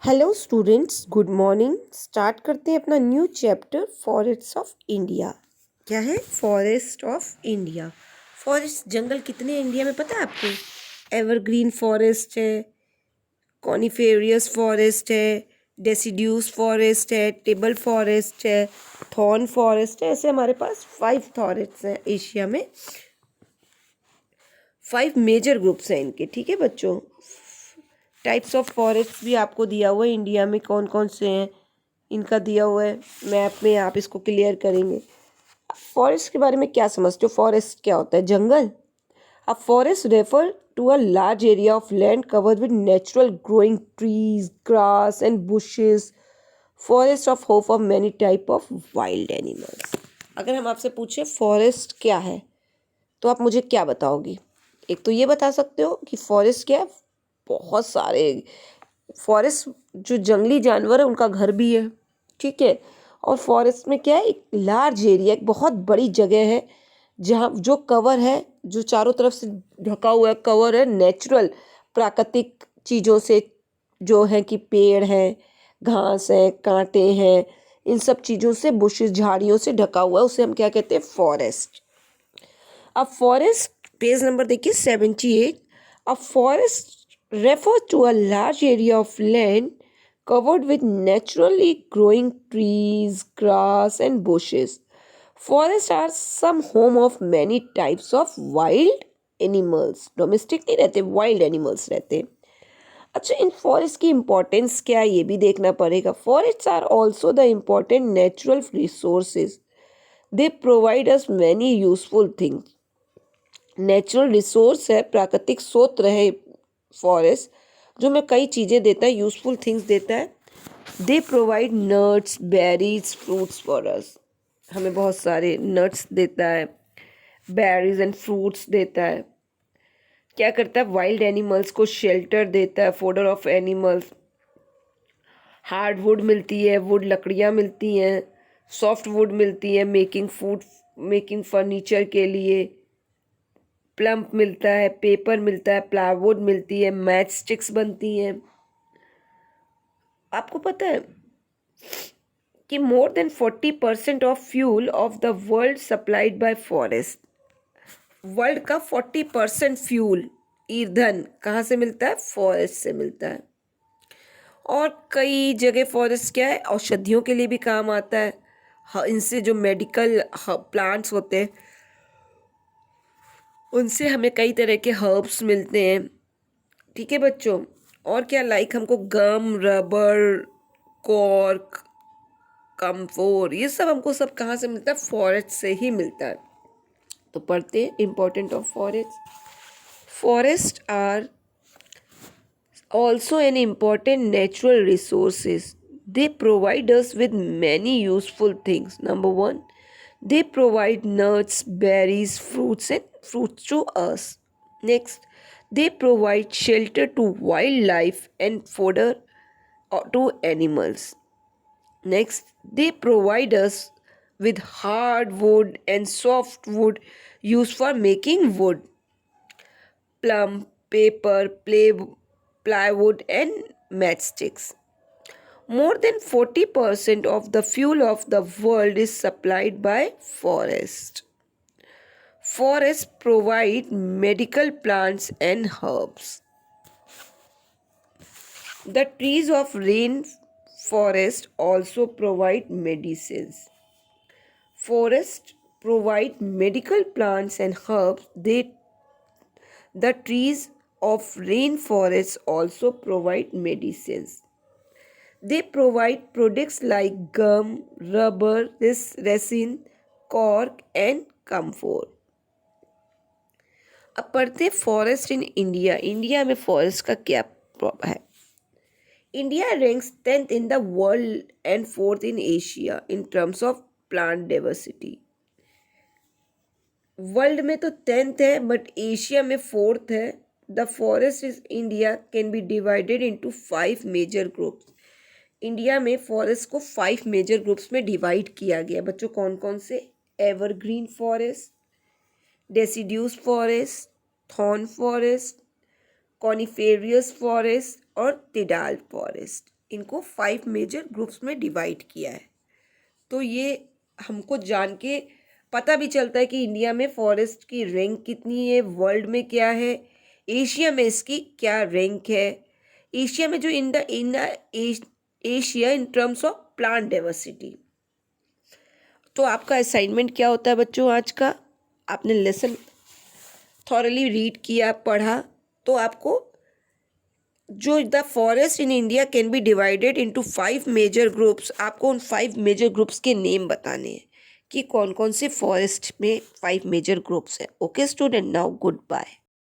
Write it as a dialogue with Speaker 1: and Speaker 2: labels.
Speaker 1: Hello students, good morning. Start करते हैं अपना new chapter forest of India. क्या है फॉरेस्ट ऑफ इंडिया? फॉरेस्ट जंगल कितने हैं इंडिया में पता है आपको? एवरग्रीन फॉरेस्ट है, कॉनिफेरियस फॉरेस्ट है, डेसिड्यूस फॉरेस्ट है, टेबल फॉरेस्ट है, थॉर्न फॉरेस्ट है। ऐसे हमारे पास 5 फॉरेस्ट हैं एशिया में। 5 मेजर ग्रुप्स हैं इनके। ठीक है बच्चों, टाइप्स ऑफ फॉरेस्ट भी आपको दिया हुआ है इंडिया में कौन कौन से हैं, इनका दिया हुआ है मैप में। आप इसको क्लियर करेंगे। फॉरेस्ट के बारे में क्या समझते हो? फॉरेस्ट क्या होता है? जंगल। A forest refer to a large area of land covered with natural growing trees, grass and bushes. Forest of hope of many type of wild animals. अगर हम आपसे पूछे फॉरेस्ट क्या है तो आप मुझे क्या बताओगी? एक तो ये बता सकते हो कि फॉरेस्ट क्या है। बहुत सारे फॉरेस्ट जो जंगली जानवर है उनका घर भी है। ठीक है। और फॉरेस्ट में क्या है, एक लार्ज एरिया, एक बहुत बड़ी जगह है जहाँ जो कवर है, जो चारों तरफ से ढका हुआ है, कवर है नेचुरल प्राकृतिक चीज़ों से, जो है कि पेड़ हैं, घास है, कांटे हैं, इन सब चीज़ों से, बुशेस, झाड़ियों से ढका हुआ है, उसे हम क्या कहते हैं? फॉरेस्ट। अब फॉरेस्ट, पेज नंबर देखिए 78। A forest refer to a large area of land covered with naturally growing trees, grass and bushes. Forests are some home of many types of wild animals. Domestic नहीं रहते, wild animals रहते हैं। अच्छा, इन forest की importance क्या है ये भी देखना पड़ेगा। Forests are also the important natural resources. They provide us many useful things. Natural resource है, प्राकृतिक स्रोत है फॉरेस्ट, जो हमें कई चीज़ें देता है, यूजफुल थिंग्स देता है। They provide nuts, berries, fruits for us. हमें बहुत सारे नट्स देता है, बेरीज एंड फ्रूट्स देता है। क्या करता है? वाइल्ड एनिमल्स को शेल्टर देता है, fodder of animals. Hard would मिलती है, वुड लकड़ियाँ मिलती हैं, सॉफ्ट वुड मिलती है मेकिंग फूड, मेकिंग फर्नीचर के लिए। प्लम्प मिलता है, पेपर मिलता है, प्लाईवुड मिलती है, मैच स्टिक्स बनती हैं। आपको पता है कि more than 40% of fuel of the world supplied by forest. World का 40% फ्यूल, ईंधन कहाँ से मिलता है? फॉरेस्ट से मिलता है। और कई जगह फॉरेस्ट क्या है, औषधियों के लिए भी काम आता है। इनसे जो मेडिकल प्लांट्स होते हैं उनसे हमें कई तरह के हर्ब्स मिलते हैं। ठीक है बच्चों। और क्या, लाइक हमको गम, रबर, कॉर्क, कम्फोर, ये सब हमको सब कहाँ से मिलता है? फॉरेस्ट से ही मिलता है। तो पढ़ते हैं important of forest. Forest are also an important natural resources. They provide us with many useful things. Number one, they provide nuts, berries, fruits and fruits to us. Next, they provide shelter to wildlife and fodder to animals. Next, they provide us with hard wood and soft wood used for making wood, plum, paper, plywood, and matchsticks. More than 40% of the fuel of the world is supplied by forest. Forests provide medical plants and herbs. The trees of rainforest also provide medicines. Forests provide medical plants and herbs. The trees of rainforests also provide medicines. They provide products like gum, rubber, resin, cork and camphor. अब पढ़ते हैं forest in India. India में forest का क्या है? India ranks 10th in the world and 4th in Asia in terms of plant diversity. World में तो 10th है बट एशिया में 4th है। The forest is India can be divided into 5 major groups. India में forest को 5 major groups में divide किया गया। बच्चों कौन कौन से? Evergreen forest, deciduous forest, thorn forest, coniferous forest और टिडाल फॉरेस्ट। इनको 5 मेजर ग्रुप्स में डिवाइड किया है। तो ये हमको जान के पता भी चलता है कि इंडिया में फॉरेस्ट की रैंक कितनी है, वर्ल्ड में क्या है, एशिया में इसकी क्या रैंक है। एशिया में जो Asia in terms of plant diversity. तो आपका असाइनमेंट क्या होता है बच्चों? आज का आपने लेसन थॉरली रीड किया, पढ़ा, तो आपको जो the forest in India can be divided into 5 major groups, आपको उन 5 मेजर ग्रुप्स के नेम बताने हैं कि कौन कौन से फॉरेस्ट में 5 मेजर ग्रुप्स हैं। Okay student, now good bye.